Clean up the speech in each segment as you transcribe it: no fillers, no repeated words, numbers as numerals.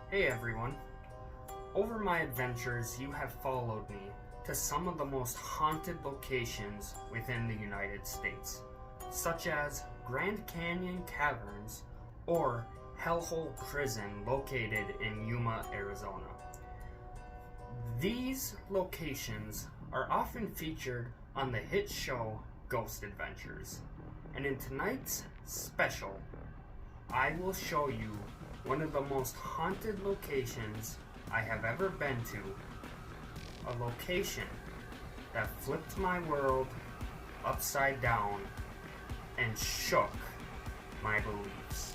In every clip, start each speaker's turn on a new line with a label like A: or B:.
A: Hey everyone. Over my adventures, you have followed me to some of the most haunted locations within the United States, such as Grand Canyon Caverns or Hellhole Prison located in Yuma, Arizona. These locations are often featured on the hit show Ghost Adventures, and in tonight's special, I will show you one of the most haunted locations I have ever been to, a location that flipped my world upside down and shook my beliefs.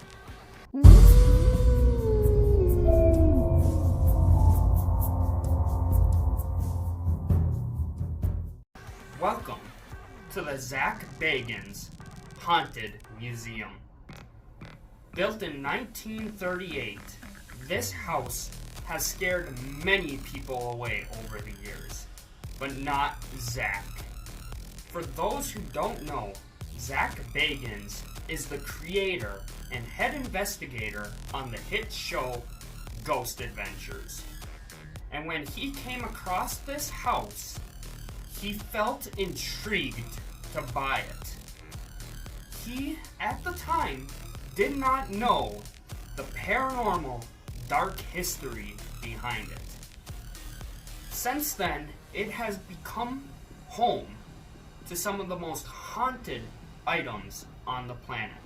A: Welcome to the Zach Bagans Haunted Museum. Built in 1938, this house has scared many people away over the years, but not Zach. For those who don't know, Zach Bagans is the creator and head investigator on the hit show Ghost Adventures. And when he came across this house, he felt intrigued to buy it. He, at the time, did not know the paranormal dark history behind it. Since then, it has become home to some of the most haunted items on the planet.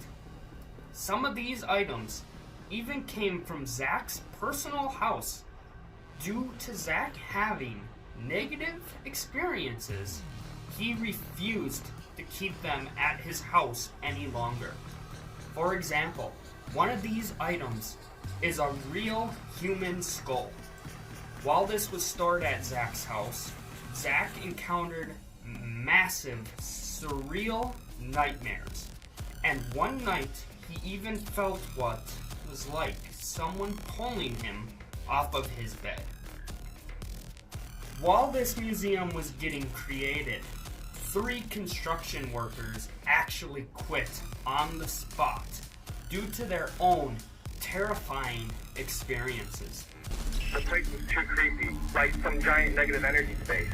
A: Some of these items even came from Zach's personal house due to Zach having negative experiences. He refused to keep them at his house any longer. For example, one of these items is a real human skull. While this was stored at Zach's house, Zach encountered massive, surreal nightmares. And one night, he even felt what was like someone pulling him off of his bed. While this museum was getting created, 3 construction workers actually quit on the spot due to their own terrifying experiences.
B: The place was too creepy, like some giant negative energy space.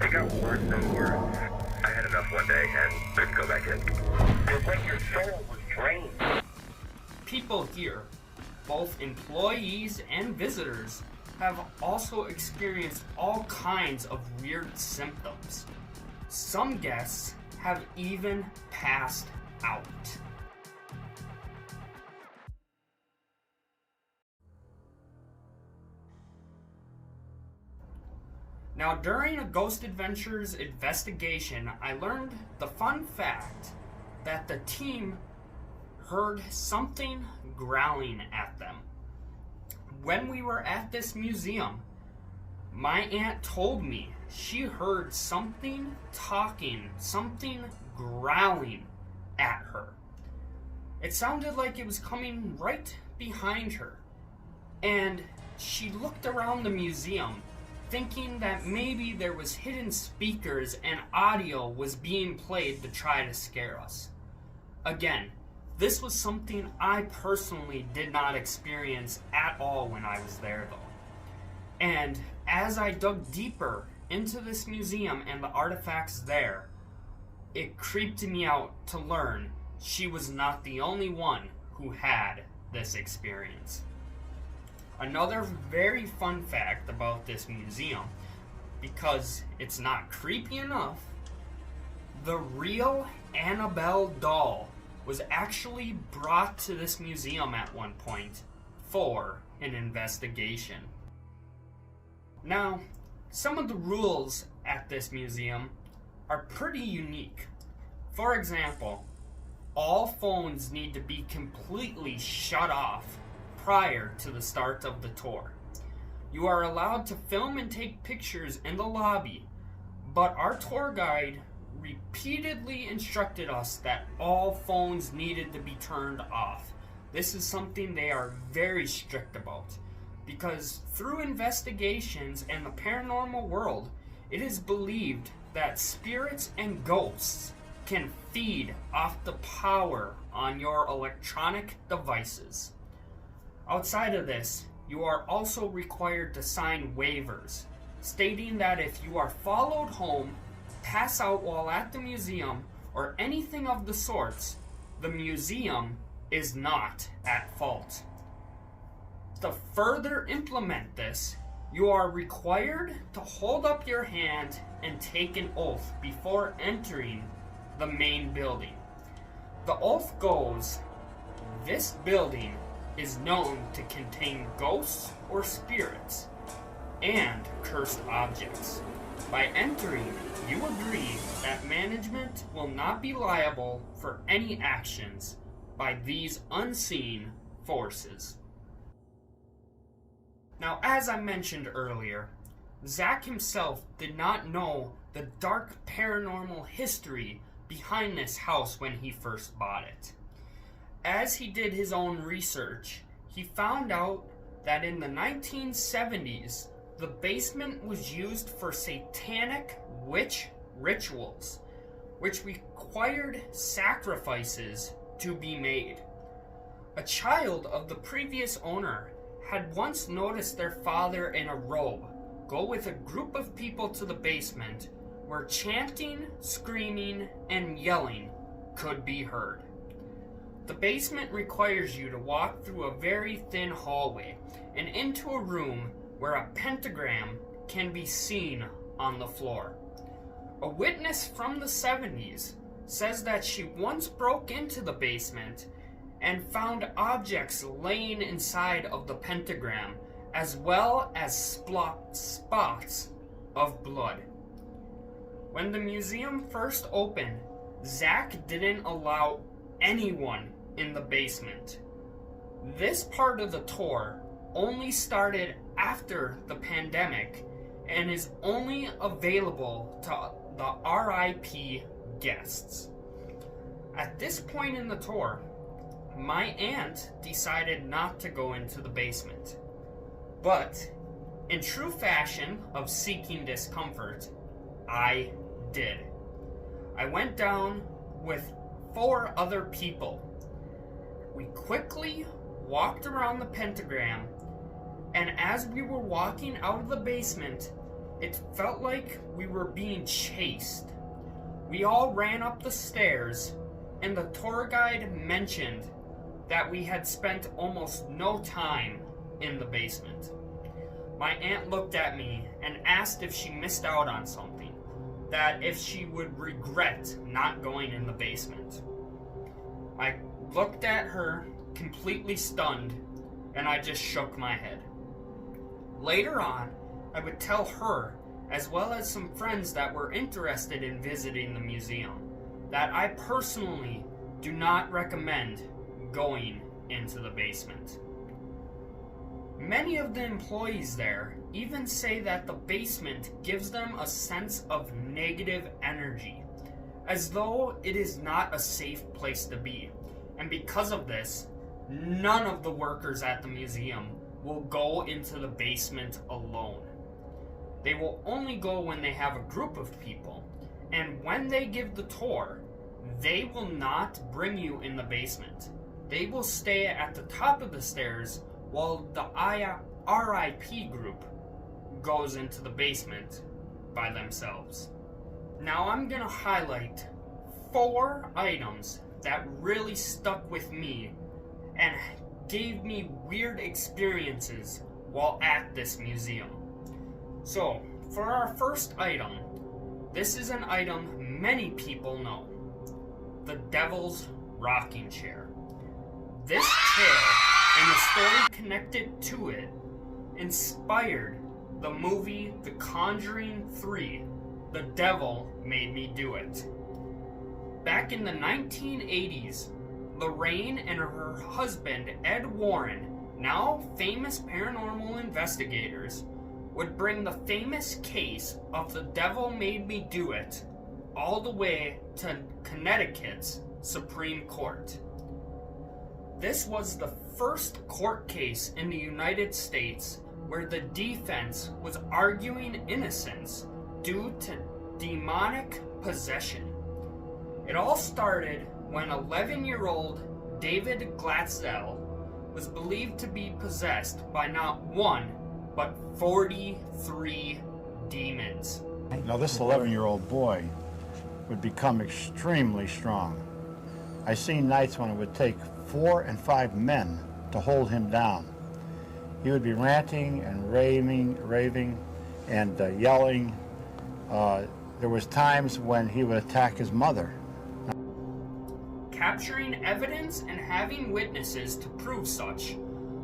B: It got worse and worse. I had enough one day and couldn't go back in. It was like your soul was drained.
A: People here, both employees and visitors, have also experienced all kinds of weird symptoms. Some guests have even passed out. Now, during a Ghost Adventures investigation, I learned the fun fact that the team heard something growling at them. When we were at this museum, my aunt told me she heard something talking, something growling at her. It sounded like it was coming right behind her. And she looked around the museum, thinking that maybe there was hidden speakers and audio was being played to try to scare us. Again, this was something I personally did not experience at all when I was there though. And as I dug deeper into this museum and the artifacts there, it creeped me out to learn she was not the only one who had this experience. Another very fun fact about this museum, because it's not creepy enough, the real Annabelle doll was actually brought to this museum at one point for an investigation. Now, some of the rules at this museum are pretty unique. For example, all phones need to be completely shut off prior to the start of the tour. You are allowed to film and take pictures in the lobby, but our tour guide repeatedly instructed us that all phones needed to be turned off. This is something they are very strict about, because through investigations and the paranormal world, it is believed that spirits and ghosts can feed off the power on your electronic devices. Outside of this, you are also required to sign waivers, stating that if you are followed home, pass out while at the museum, or anything of the sorts, the museum is not at fault. To further implement this, you are required to hold up your hand and take an oath before entering the main building. The oath goes, "This building is known to contain ghosts or spirits and cursed objects. By entering, you agree that management will not be liable for any actions by these unseen forces." Now, as I mentioned earlier, Zach himself did not know the dark paranormal history behind this house when he first bought it. As he did his own research, he found out that in the 1970s, the basement was used for satanic witch rituals, which required sacrifices to be made. A child of the previous owner had once noticed their father in a robe go with a group of people to the basement where chanting, screaming, and yelling could be heard. The basement requires you to walk through a very thin hallway and into a room where a pentagram can be seen on the floor. A witness from the 70s says that she once broke into the basement and found objects laying inside of the pentagram, as well as spots of blood. When the museum first opened, Zach didn't allow anyone in the basement. This part of the tour only started after the pandemic and is only available to the RIP guests. At this point in the tour, my aunt decided not to go into the basement. But, in true fashion of seeking discomfort, I did. I went down with 4 other people. We quickly walked around the pentagram, and as we were walking out of the basement, it felt like we were being chased. We all ran up the stairs, and the tour guide mentioned that we had spent almost no time in the basement. My aunt looked at me and asked if she missed out on something, that if she would regret not going in the basement. I looked at her, completely stunned, and I just shook my head. Later on, I would tell her, as well as some friends that were interested in visiting the museum, that I personally do not recommend going into the basement. Many of the employees there even say that the basement gives them a sense of negative energy, as though it is not a safe place to be. And because of this, none of the workers at the museum will go into the basement alone. They will only go when they have a group of people, and when they give the tour, they will not bring you in the basement. They will stay at the top of the stairs while the RIP group goes into the basement by themselves. Now I'm going to highlight 4 items that really stuck with me and gave me weird experiences while at this museum. So, for our first item, this is an item many people know. The Devil's Rocking Chair. This chair and the story connected to it inspired the movie The Conjuring 3, The Devil Made Me Do It. Back in the 1980s, Lorraine and her husband Ed Warren, now famous paranormal investigators, would bring the famous case of The Devil Made Me Do It all the way to Connecticut's Supreme Court. This was the first court case in the United States where the defense was arguing innocence due to demonic possession. It all started when 11-year-old David Glatzel was believed to be possessed by not one, but 43 demons.
C: Now this 11-year-old boy would become extremely strong. I seen nights when it would take 4 and 5 men to hold him down. He would be ranting and raving and yelling. There was times when he would attack his mother.
A: Capturing evidence and having witnesses to prove such,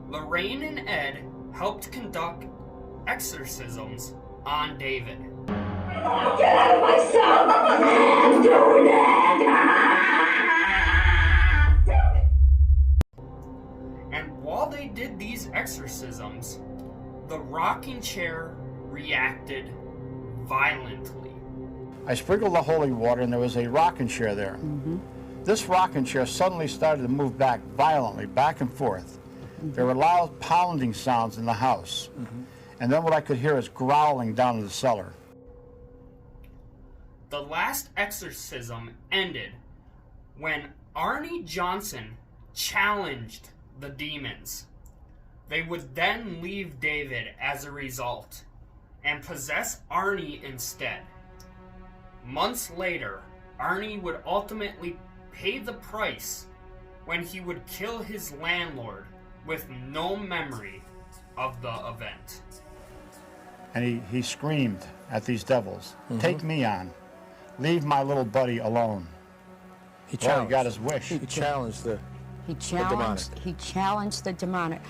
A: Lorraine and Ed helped conduct exorcisms on David.
D: Get out of my cell! I'm doing it!
A: And while they did these exorcisms, the rocking chair reacted violently.
C: I sprinkled the holy water and there was a rocking chair there. This rocking chair suddenly started to move back violently, back and forth. There were loud pounding sounds in the house. And then what I could hear is growling down in the cellar.
A: The last exorcism ended when Arnie Johnson challenged the demons. They would then leave David as a result and possess Arnie instead. Months later, Arnie would ultimately pay the price when he would kill his landlord with no memory of the event.
C: And he screamed at these devils, "Take me on. Leave my little buddy alone."
E: He
C: got his wish.
E: He challenged the demonic.
D: He challenged the demonic.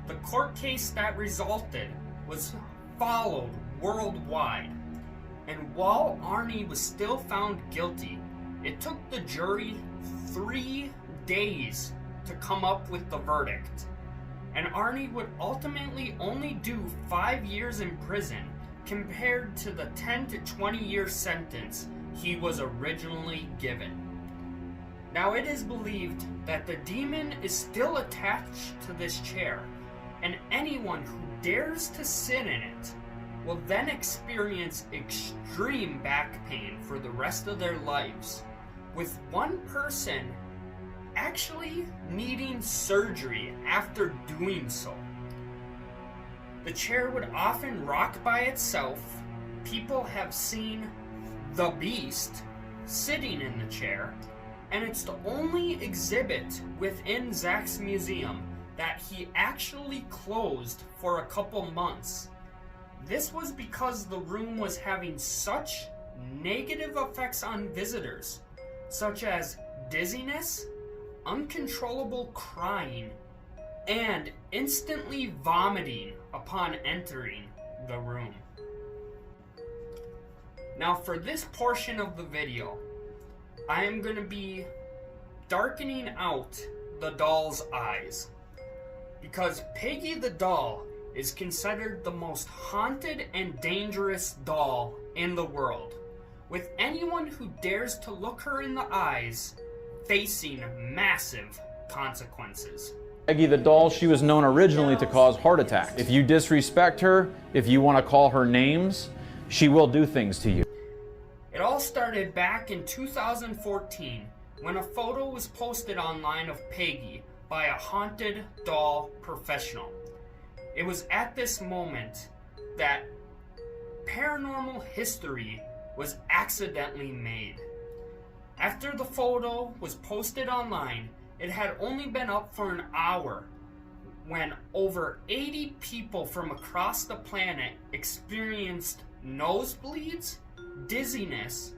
A: The court case that resulted was followed worldwide, and while Arnie was still found guilty, it took the jury 3 days to come up with the verdict, and Arnie would ultimately only do 5 years in prison compared to the 10 to 20 year sentence he was originally given. Now it is believed that the demon is still attached to this chair, and anyone who dares to sit in it will then experience extreme back pain for the rest of their lives, with one person actually needing surgery after doing so. The chair would often rock by itself. People have seen the Beast sitting in the chair, and it's the only exhibit within Zach's museum that he actually closed for a couple months. This was because the room was having such negative effects on visitors, such as dizziness, uncontrollable crying, and instantly vomiting upon entering the room. Now for this portion of the video, I am going to be darkening out the doll's eyes, because Peggy the doll is considered the most haunted and dangerous doll in the world, with anyone who dares to look her in the eyes facing massive consequences.
F: Peggy the doll, she was known originally to cause heart attacks. If you disrespect her, if you want to call her names, she will do things to you.
A: It all started back in 2014 when a photo was posted online of Peggy by a haunted doll professional. It was at this moment that paranormal history was accidentally made. After the photo was posted online, it had only been up for an hour when over 80 people from across the planet experienced nosebleeds, dizziness,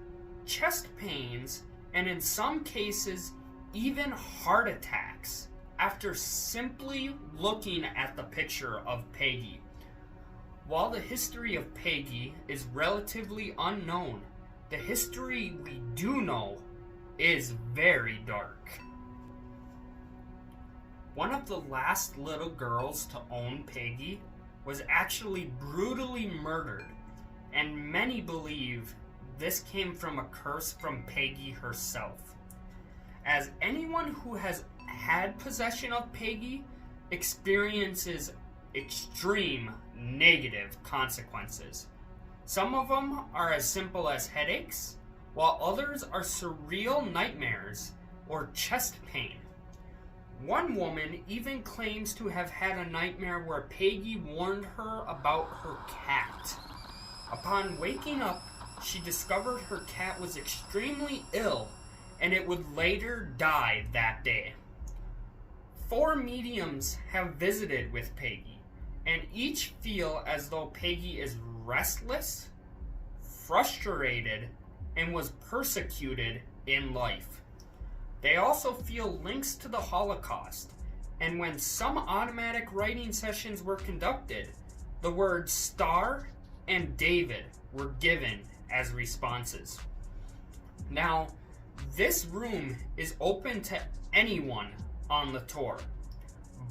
A: chest pains, and in some cases, even heart attacks after simply looking at the picture of Peggy. While the history of Peggy is relatively unknown, the history we do know is very dark. One of the last little girls to own Peggy was actually brutally murdered, and many believe this came from a curse from Peggy herself, as anyone who has had possession of Peggy experiences extreme negative consequences. Some of them are as simple as headaches, while others are surreal nightmares or chest pain. One woman even claims to have had a nightmare where Peggy warned her about her cat. Upon waking up, she discovered her cat was extremely ill and it would later die that day. 4 mediums have visited with Peggy, and each feel as though Peggy is restless, frustrated, and was persecuted in life. They also feel links to the Holocaust, and when some automatic writing sessions were conducted, the words Star and David were given as responses. Now, this room is open to anyone on the tour,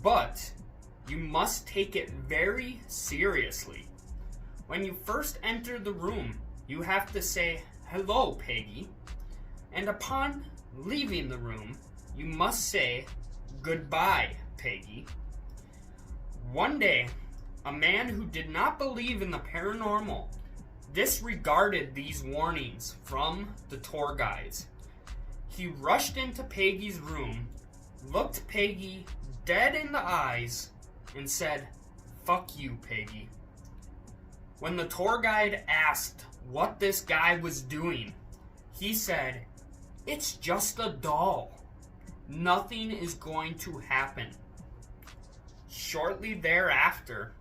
A: but you must take it very seriously. When you first enter the room, you have to say, "Hello, Peggy," and upon leaving the room, you must say, "Goodbye, Peggy." One day, a man who did not believe in the paranormal disregarded these warnings from the tour guides. He rushed into Peggy's room, looked Peggy dead in the eyes, and said, "Fuck you, Peggy." When the tour guide asked what this guy was doing, he said, "It's just a doll. Nothing is going to happen." Shortly thereafter,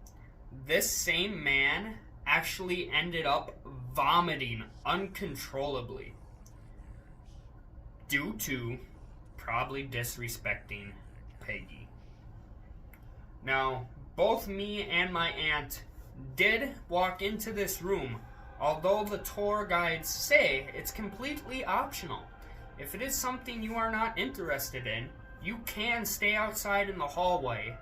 A: this same man actually ended up vomiting uncontrollably due to probably disrespecting Peggy. Now, both me and my aunt did walk into this room, although the tour guides say it's completely optional. If it is something you are not interested in, you can stay outside in the hallway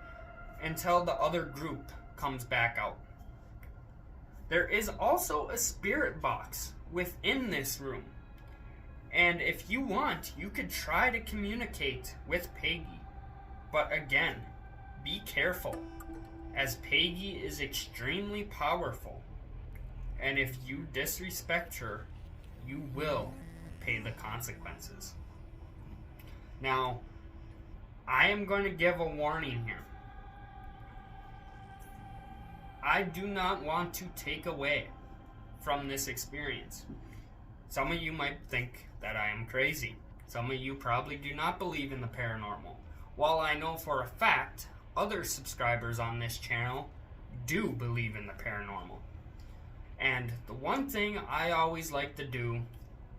A: until the other group comes back out. There is also a spirit box within this room, and if you want, you could try to communicate with Peggy. But again, be careful, as Peggy is extremely powerful, and if you disrespect her, you will pay the consequences. Now, I am going to give a warning here. I do not want to take away from this experience. Some of you might think that I am crazy. Some of you probably do not believe in the paranormal. While I know for a fact other subscribers on this channel do believe in the paranormal. And the one thing I always like to do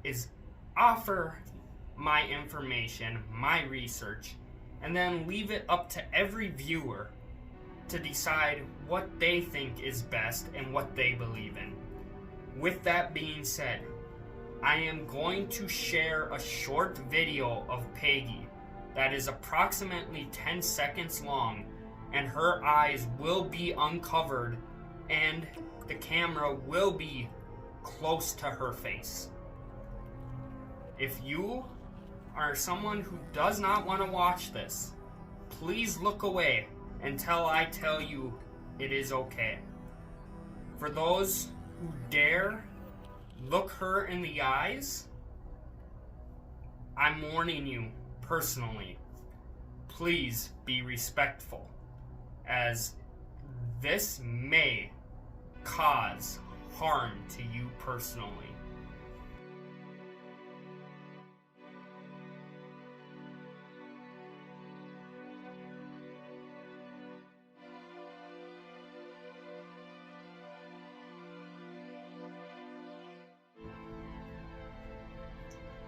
A: is offer my information, my research, and then leave it up to every viewer to decide what they think is best and what they believe in. With that being said, I am going to share a short video of Peggy that is approximately 10 seconds long, and her eyes will be uncovered and the camera will be close to her face. If you are someone who does not want to watch this, please look away until I tell you it is okay. For those who dare look her in the eyes, I'm warning you personally. Please be respectful, as this may cause harm to you personally.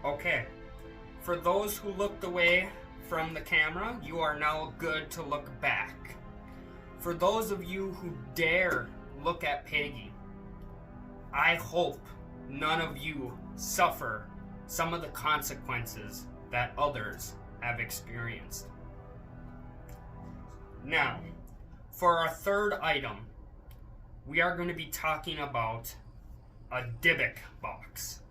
A: Okay, for those who looked away from the camera, you are now good to look back. For those of you who dare look at Peggy, I hope none of you suffer some of the consequences that others have experienced. Now, for our third item, we are going to be talking about a dybbuk box.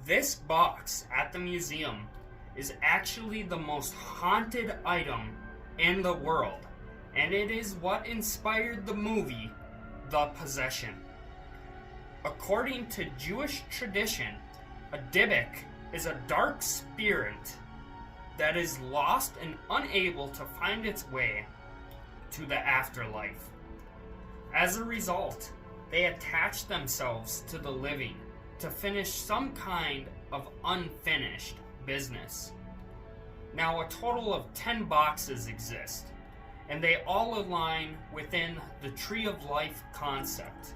A: This box at the museum is actually the most haunted item in the world, and it is what inspired the movie The Possession. According to Jewish tradition, a dybbuk is a dark spirit that is lost and unable to find its way to the afterlife. As a result, they attach themselves to the living to finish some kind of unfinished business. Now, a total of 10 boxes exist, and they all align within the Tree of Life concept,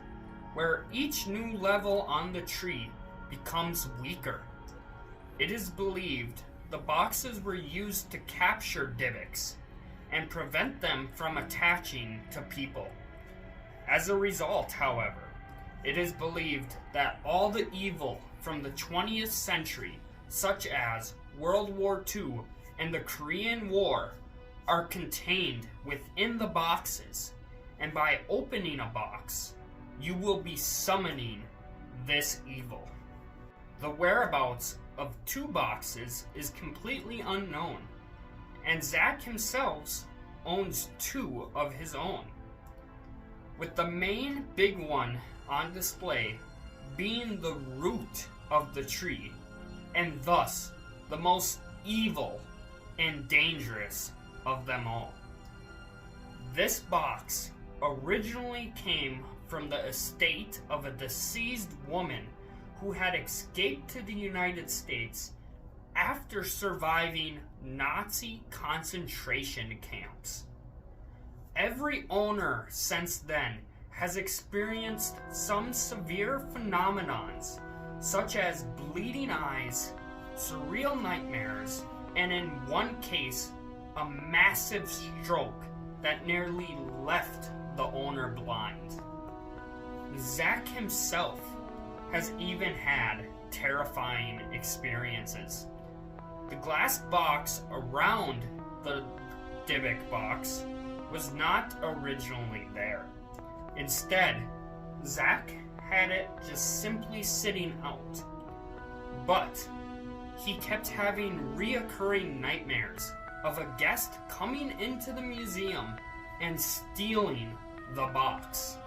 A: where each new level on the tree becomes weaker. It is believed the boxes were used to capture dybbuks and prevent them from attaching to people. As a result, however, it is believed that all the evil from the 20th century, such as World War II and the Korean War, are contained within the boxes, and by opening a box, you will be summoning this evil. The whereabouts of 2 boxes is completely unknown, and Zach himself owns 2 of his own, with the main big one on display being the root of the tree, and thus the most evil and dangerous of them all. This box originally came from the estate of a deceased woman who had escaped to the United States after surviving Nazi concentration camps. Every owner since then has experienced some severe phenomenons, such as bleeding eyes, surreal nightmares, and in one case, a massive stroke that nearly left the owner blind. Zach himself has even had terrifying experiences. The glass box around the dybbuk box was not originally there. Instead, Zach had it just simply sitting out. But he kept having reoccurring nightmares of a guest coming into the museum and stealing the box.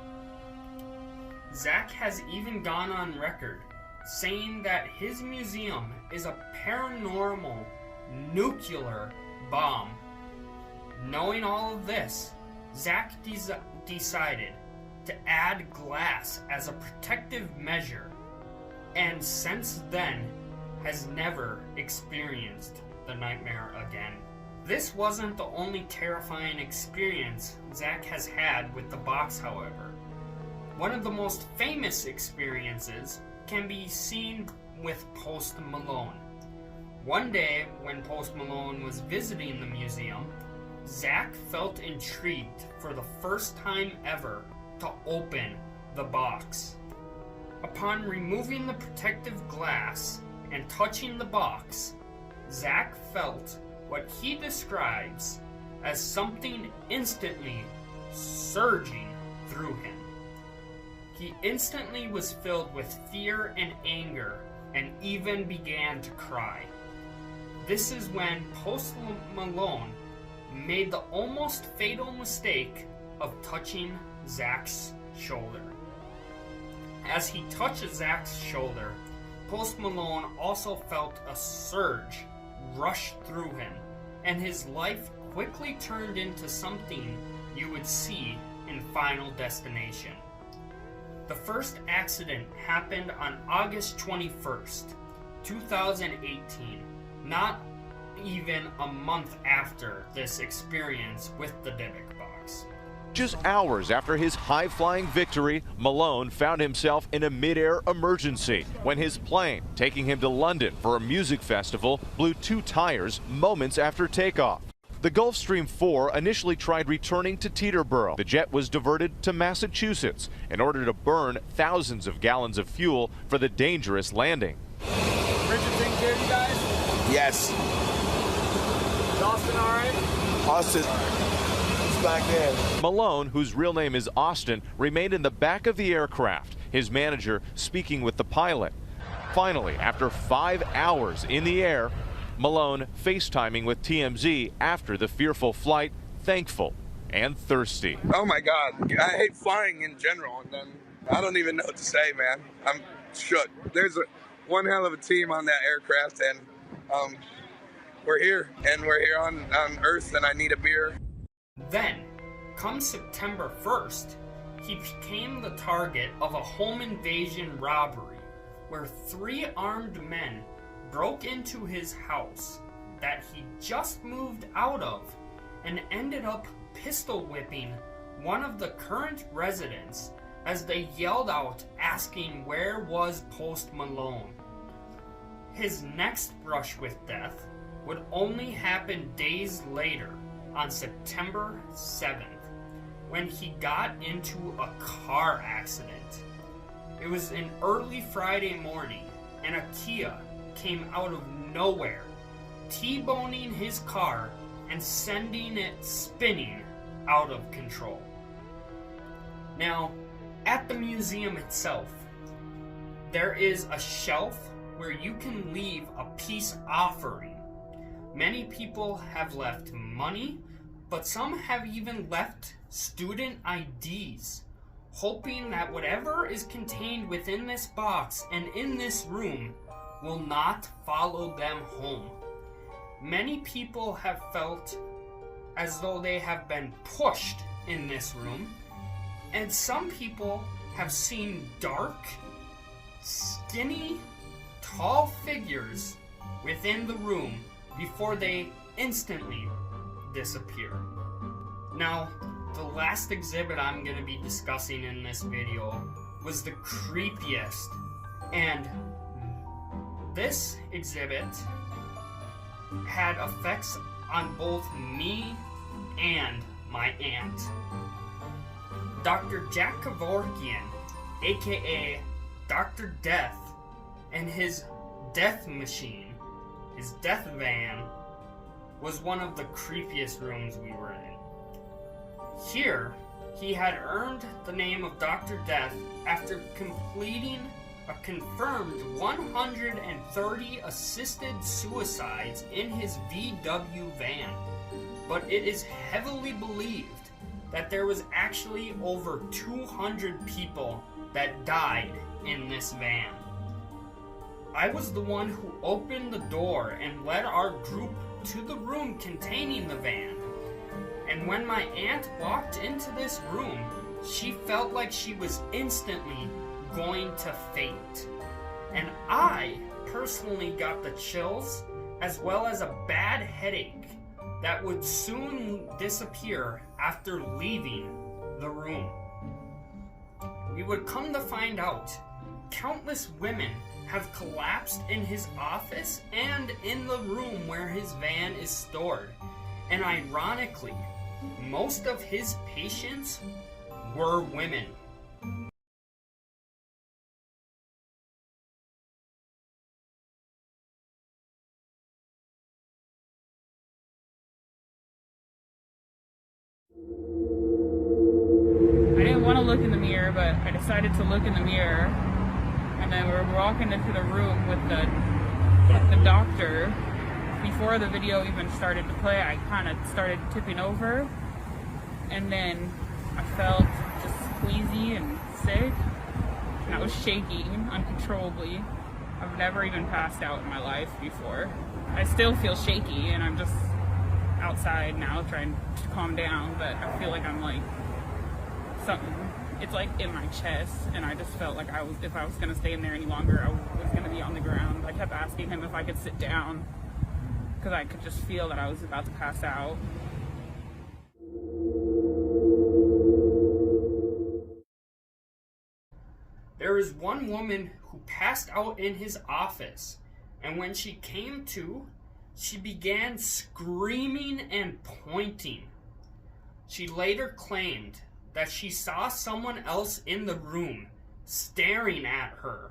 A: Zach has even gone on record saying that his museum is a paranormal nuclear bomb. Knowing all of this, Zach decided to add glass as a protective measure, and since then has never experienced the nightmare again. This wasn't the only terrifying experience Zach has had with the box, however. One of the most famous experiences can be seen with Post Malone. One day, when Post Malone was visiting the museum, Zach felt intrigued for the first time ever to open the box. Upon removing the protective glass and touching the box, Zach felt what he describes as something instantly surging through him. He instantly was filled with fear and anger and even began to cry. This is when Post Malone made the almost fatal mistake of touching Zach's shoulder. As he touched Zach's shoulder, Post Malone also felt a surge rush through him, and his life quickly turned into something you would see in Final Destination. The first accident happened on August 21st, 2018, not even a month after this experience with the dybbuk box.
G: Just hours after his high-flying victory, Malone found himself in a mid-air emergency when his plane, taking him to London for a music festival, blew 2 tires moments after takeoff. The Gulfstream 4 initially tried returning to Teterboro. The jet was diverted to Massachusetts in order to burn thousands of gallons of fuel for the dangerous landing.
E: Richard taking care of you guys?
H: Yes.
E: Is Austin all right?
H: Austin, he's back there.
G: Malone, whose real name is Austin, remained in the back of the aircraft, his manager speaking with the pilot. Finally, after 5 hours in the air, Malone FaceTiming with TMZ after the fearful flight, thankful and thirsty.
H: Oh my God, I hate flying in general, and then I don't even know what to say, man. I'm shook. There's one hell of a team on that aircraft, and we're here, and we're here on Earth, and I need a beer.
A: Then, come September 1st, he became the target of a home invasion robbery where 3 armed men broke into his house that he just moved out of and ended up pistol whipping one of the current residents as they yelled out asking where was Post Malone. His next brush with death would only happen days later on September 7th when he got into a car accident. It was an early Friday morning and a Kia came out of nowhere, T-boning his car and sending it spinning out of control. Now, at the museum itself, there is a shelf where you can leave a peace offering. Many people have left money, but some have even left student IDs, hoping that whatever is contained within this box and in this room will not follow them home. Many people have felt as though they have been pushed in this room, and some people have seen dark, skinny, tall figures within the room before they instantly disappear. Now, the last exhibit I'm going to be discussing in this video was the creepiest, and this exhibit had effects on both me and my aunt. Dr. Jack Kevorkian, aka Dr. Death, and his death machine, his death van, was one of the creepiest rooms we were in. Here, he had earned the name of Dr. Death after completing a confirmed 130 assisted suicides in his VW van, but it is heavily believed that there was actually over 200 people that died in this van. I was the one who opened the door and led our group to the room containing the van. And when my aunt walked into this room, she felt like she was instantly going to faint. And I personally got the chills as well as a bad headache that would soon disappear after leaving the room. We would come to find out countless women have collapsed in his office and in the room where his van is stored. And ironically, most of his patients were women.
I: I didn't want to look in the mirror, but I decided to look in the mirror. And then we were walking into the room with the doctor. Before the video even started to play, I kind of started tipping over. And then I felt just queasy and sick. And I was shaking uncontrollably. I've never even passed out in my life before. I still feel shaky, and I'm just outside now trying to calm down, but I feel like I'm like something, it's like in my chest, and I just felt like if I was going to stay in there any longer, I was going to be on the ground. I kept asking him if I could sit down because I could just feel that I was about to pass out.
A: There is one woman who passed out in his office, and when she came to, she began screaming and pointing. She later claimed that she saw someone else in the room staring at her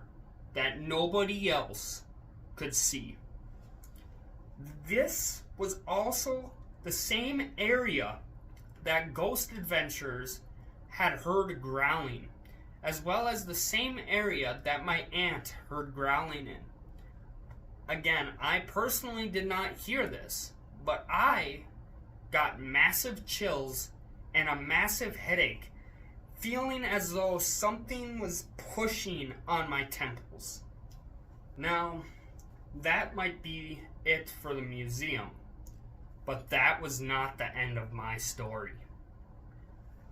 A: that nobody else could see. This was also the same area that Ghost Adventures had heard growling, as well as the same area that my aunt heard growling in. Again, I personally did not hear this, but I got massive chills and a massive headache, feeling as though something was pushing on my temples. Now, that might be it for the museum. But that was not the end of my story.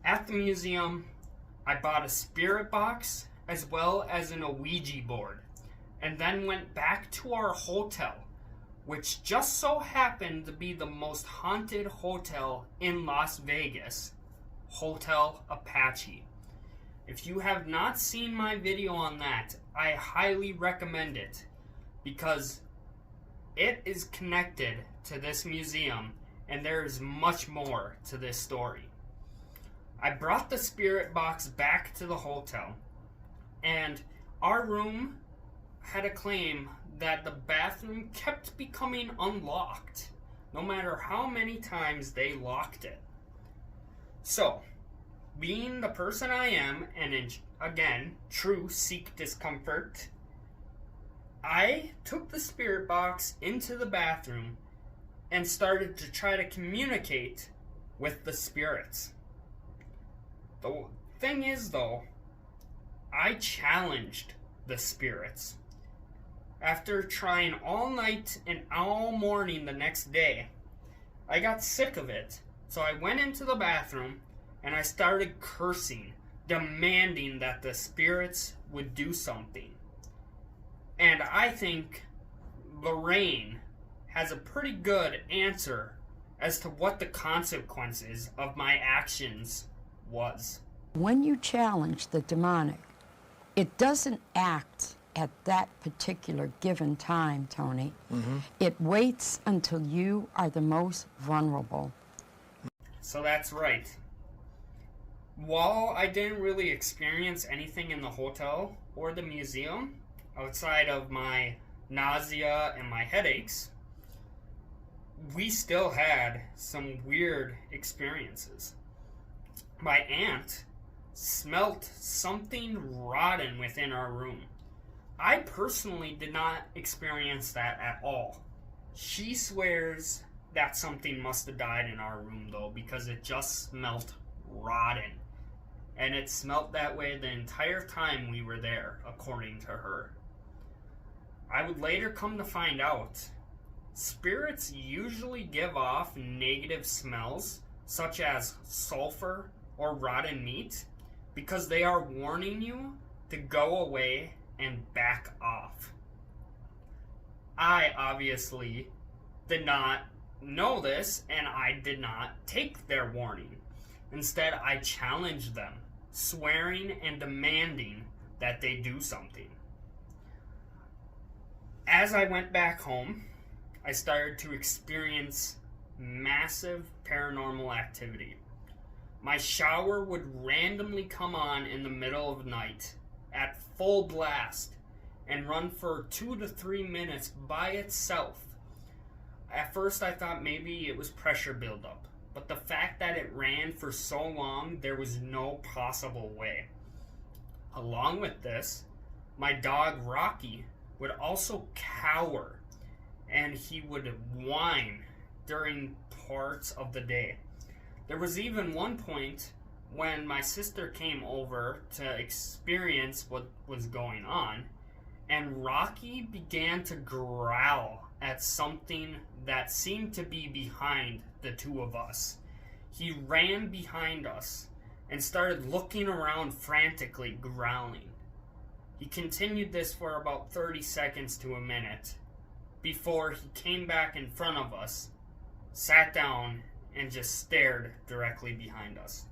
A: At the museum, I bought a spirit box as well as an Ouija board, and then went back to our hotel, which just so happened to be the most haunted hotel in Las Vegas, Hotel Apache. If you have not seen my video on that, I highly recommend it, because it is connected to this museum, and there is much more to this story. I brought the spirit box back to the hotel, and our room had a claim that the bathroom kept becoming unlocked, no matter how many times they locked it. So, being the person I am, and again, true seek discomfort, I took the spirit box into the bathroom and started to try to communicate with the spirits. The thing is, though, I challenged the spirits. After trying all night and all morning the next day, I got sick of it, so I went into the bathroom and I started cursing, demanding that the spirits would do something. And I think Lorraine has a pretty good answer as to what the consequences of my actions was.
J: When you challenge the demonic, it doesn't act at that particular given time, Tony. It waits until you are the most vulnerable.
A: So that's right. While I didn't really experience anything in the hotel or the museum, outside of my nausea and my headaches, we still had some weird experiences. My aunt smelt something rotten within our room. I personally did not experience that at all. She swears that something must have died in our room, though, because it just smelt rotten. And it smelt that way the entire time we were there, according to her. I would later come to find out, spirits usually give off negative smells, such as sulfur or rotten meat, because they are warning you to go away and back off. I obviously did not know this, and I did not take their warning. Instead, I challenged them, swearing and demanding that they do something. As I went back home, I started to experience massive paranormal activity. My shower would randomly come on in the middle of the night at full blast and run for 2 to 3 minutes by itself. At first I thought maybe it was pressure buildup, but the fact that it ran for so long, there was no possible way. Along with this, my dog Rocky would also cower, and he would whine during parts of the day. There was even one point when my sister came over to experience what was going on, and Rocky began to growl at something that seemed to be behind the two of us. He ran behind us and started looking around frantically, growling. He continued this for about 30 seconds to a minute before he came back in front of us, sat down, and just stared directly behind us.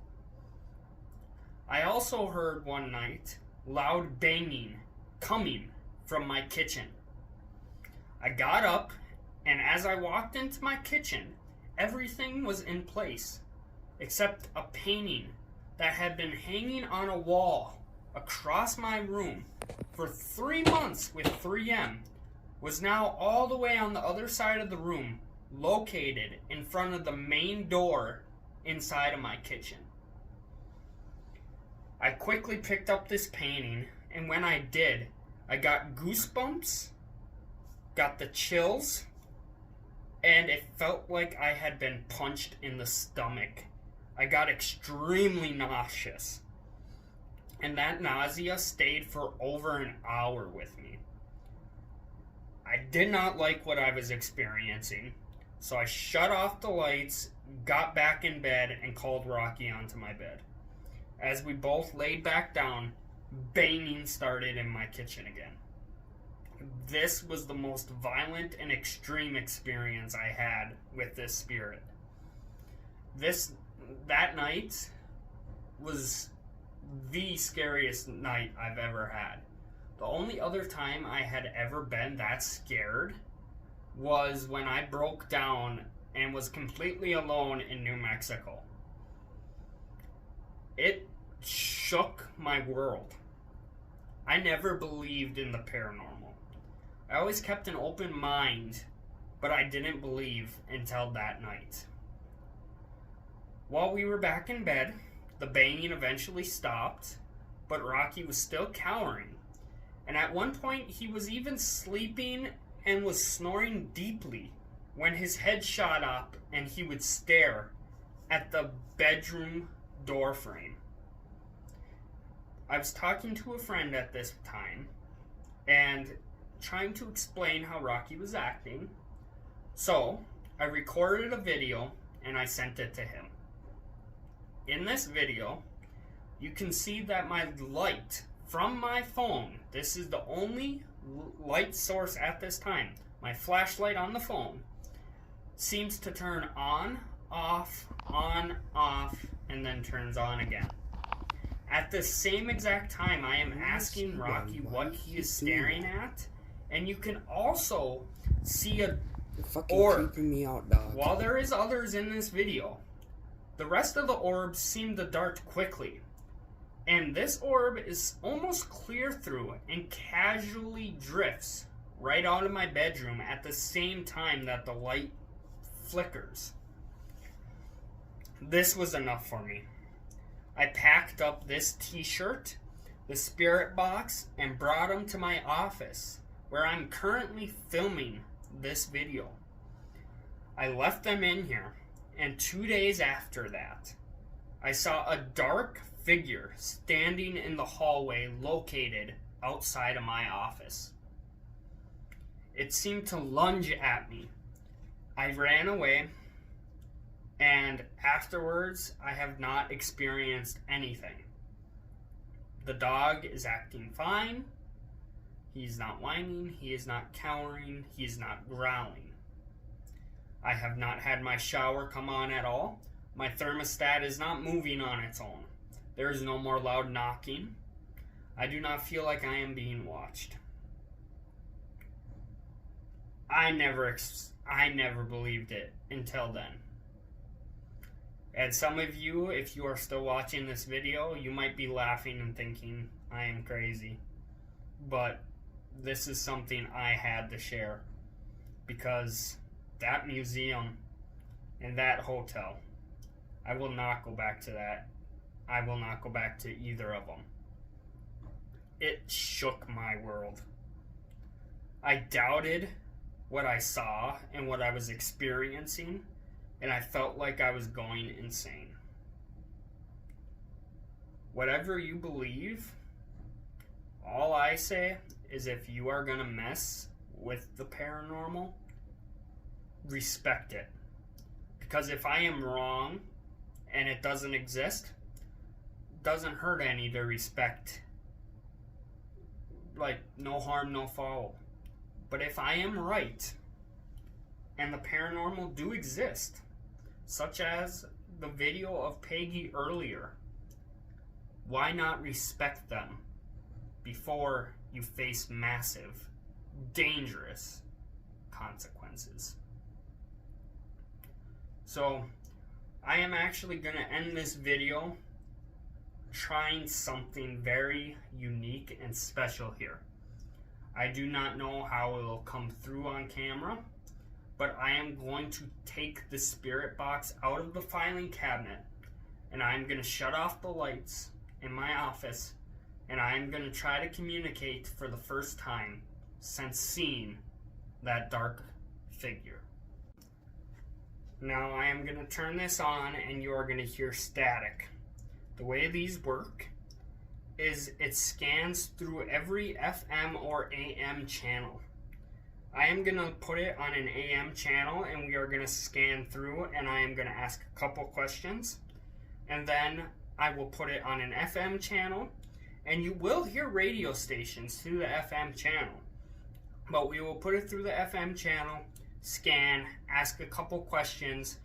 A: I also heard one night loud banging coming from my kitchen. I got up, and as I walked into my kitchen, everything was in place except a painting that had been hanging on a wall across my room for 3 months with 3M was now all the way on the other side of the room, located in front of the main door inside of my kitchen. I quickly picked up this painting, and when I did, I got goosebumps, got the chills, and it felt like I had been punched in the stomach. I got extremely nauseous, and that nausea stayed for over an hour with me. I did not like what I was experiencing, so I shut off the lights, got back in bed, and called Rocky onto my bed. As we both laid back down, banging started in my kitchen again. This was the most violent and extreme experience I had with this spirit. That night was the scariest night I've ever had. The only other time I had ever been that scared was when I broke down and was completely alone in New Mexico. It shook my world. I never believed in the paranormal. I always kept an open mind, but I didn't believe until that night. While we were back in bed, the banging eventually stopped, but Rocky was still cowering. And at one point, he was even sleeping and was snoring deeply when his head shot up and he would stare at the bedroom door frame. I was talking to a friend at this time and trying to explain how Rocky was acting. So I recorded a video and I sent it to him. In this video, you can see that my light from my phone, this is the only light source at this time, my flashlight on the phone, seems to turn on, off, and then turns on again. At the same exact time, I am asking Rocky what he is staring at, and you can also see a orb.
K: Creeping me out, dog.
A: While there is others in this video, the rest of the orbs seem to dart quickly. And this orb is almost clear through and casually drifts right out of my bedroom at the same time that the light flickers. This was enough for me. I packed up this t-shirt, the spirit box, and brought them to my office, where I'm currently filming this video. I left them in here, and 2 days after that, I saw a dark figure standing in the hallway located outside of my office. It seemed to lunge at me. I ran away, and afterwards I have not experienced anything. The dog is acting fine. He's not whining, he is not cowering, he is not growling. I have not had my shower come on at all. My thermostat is not moving on its own. There is no more loud knocking. I do not feel like I am being watched. I never believed it until then. And some of you, if you are still watching this video, you might be laughing and thinking I am crazy. But this is something I had to share, because that museum and that hotel, I will not go back to that. I will not go back to either of them. It shook my world. I doubted what I saw and what I was experiencing, and I felt like I was going insane. Whatever you believe, all I say is if you are going to mess with the paranormal, respect it. Because if I am wrong and it doesn't exist, doesn't hurt any to respect. Like, no harm, no foul. But if I am right, and the paranormal do exist, such as the video of Peggy earlier, why not respect them before you face massive, dangerous consequences? So, I am actually going to end this video trying something very unique and special here. I do not know how it will come through on camera, but I am going to take the spirit box out of the filing cabinet, and I'm going to shut off the lights in my office, and I'm going to try to communicate for the first time since seeing that dark figure. Now I am going to turn this on, and you are going to hear static. The way these work is it scans through every FM or AM channel. I am going to put it on an AM channel, and we are going to scan through, and I am going to ask a couple questions. And then I will put it on an FM channel, and you will hear radio stations through the FM channel. But we will put it through the FM channel, scan, ask a couple questions,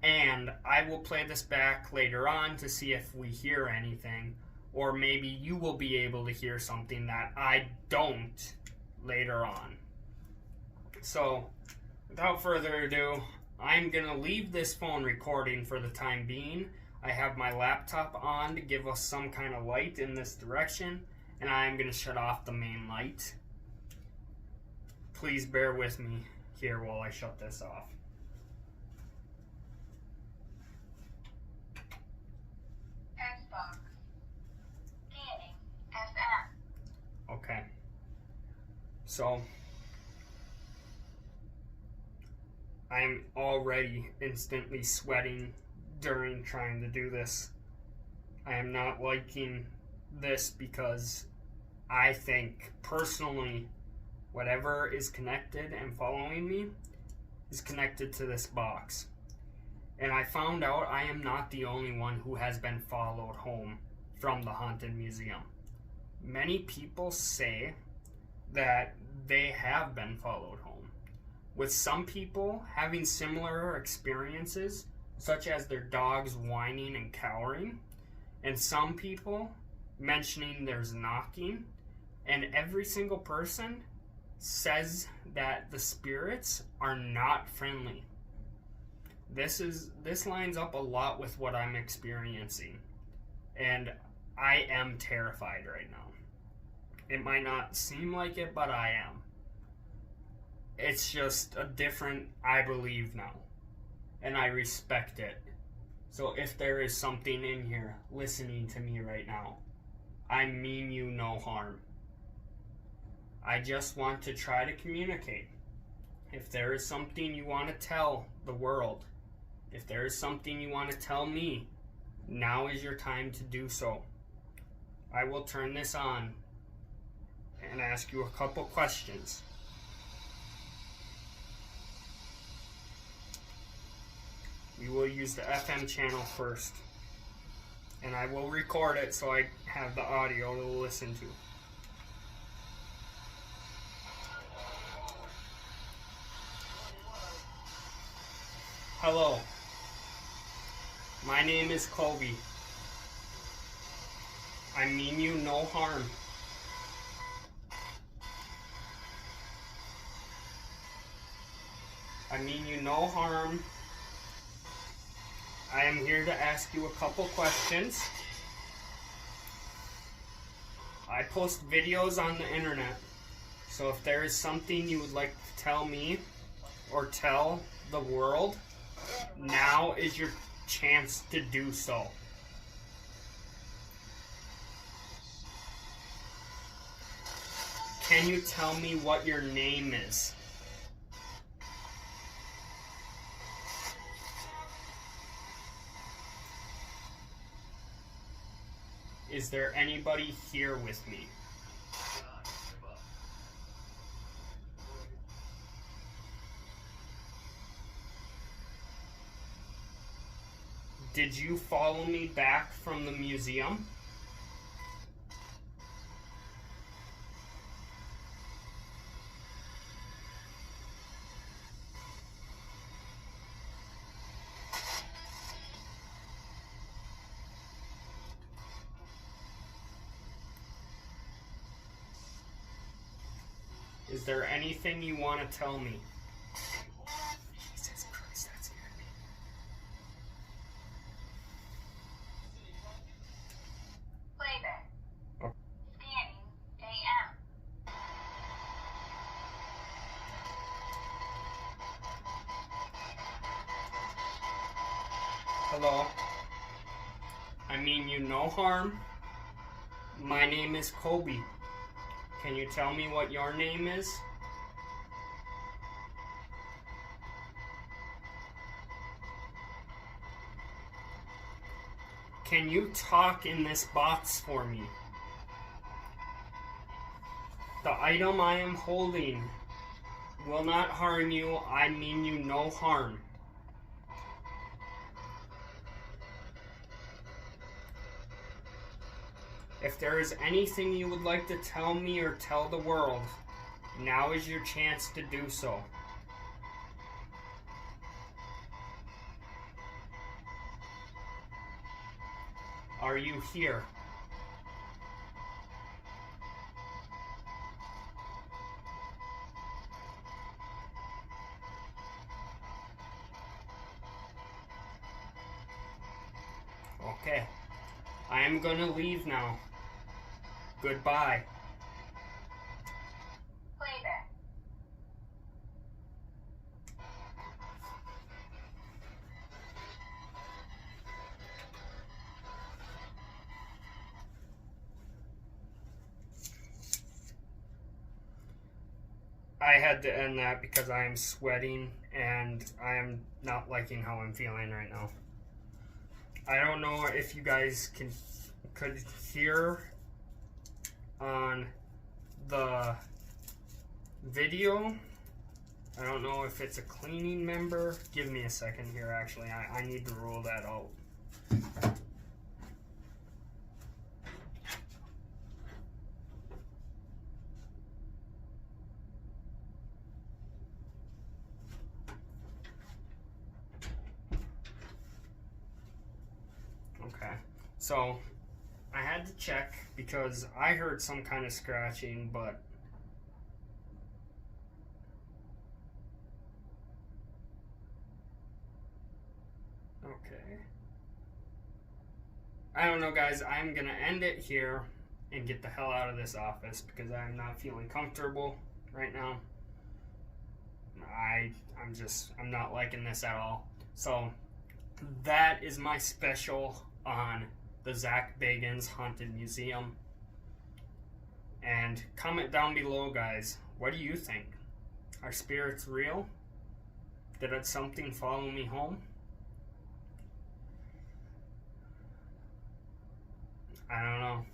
A: and I will play this back later on to see if we hear anything, or maybe you will be able to hear something that I don't later on. So, without further ado, I'm going to leave this phone recording for the time being. I have my laptop on to give us some kind of light in this direction, and I'm going to shut off the main light. Please bear with me here while I shut this off.
K: Xbox. Scanning. FM.
A: Okay. So, I'm already instantly sweating during trying to do this. I am not liking this because I think, personally, whatever is connected and following me is connected to this box. And I found out I am not the only one who has been followed home from the Haunted Museum. Many people say that they have been followed home, with some people having similar experiences, such as their dogs whining and cowering, and some people mentioning there's knocking, and every single person says that the spirits are not friendly. This lines up a lot with what I'm experiencing, and I am terrified right now. It might not seem like it, but I am. It's just a different I believe now, and I respect it. So if there is something in here listening to me right now, I mean you no harm. I just want to try to communicate. If there is something you want to tell the world, if there is something you want to tell me, now is your time to do so. I will turn this on and ask you a couple questions. We will use the FM channel first, and I will record it so I have the audio to listen to. Hello, my name is Kobe. I mean you no harm. I mean you no harm. I am here to ask you a couple questions. I post videos on the internet, so if there is something you would like to tell me or tell the world, now is your chance to do so. Can you tell me what your name is? Is there anybody here with me? Did you follow me back from the museum? Is there anything you want to tell me? Jesus Christ, that scared me.
K: Playback.
A: Oh.
K: Scanning AM.
A: Hello. I mean you no harm. My name is Kobe. Can you tell me what your name is? Can you talk in this box for me? The item I am holding will not harm you. I mean you no harm. If there is anything you would like to tell me or tell the world, now is your chance to do so. Are you here? Okay. I am gonna leave now. Goodbye.
K: Playback.
A: I had to end that because I am sweating and I am not liking how I'm feeling right now. I don't know if you guys could hear on the video. I don't know if it's a cleaning member. Give me a second here, actually. I need to rule that out. Okay, so I had to check because I heard some kind of scratching, but okay. I don't know, guys. I'm gonna end it here and get the hell out of this office because I'm not feeling comfortable right now. I'm not liking this at all. So that is my special on the Zach Bagans Haunted Museum. And comment down below, guys. What do you think? Are spirits real? Did something follow me home? I don't know.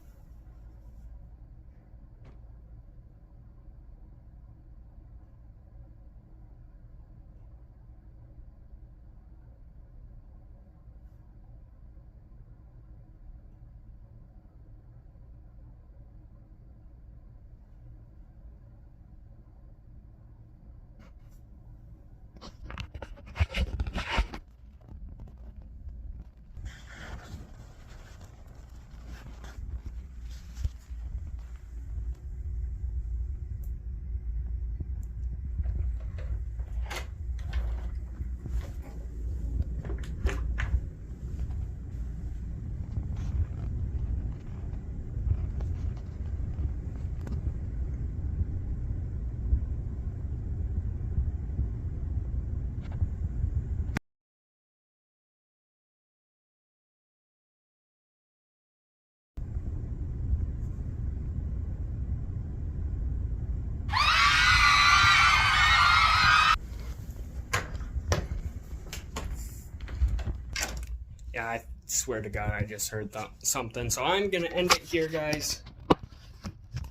A: Yeah, I swear to God, I just heard something. So I'm going to end it here, guys.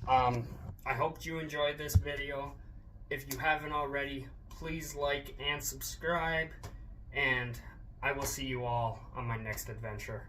A: I hope you enjoyed this video. If you haven't already, please like and subscribe. And I will see you all on my next adventure.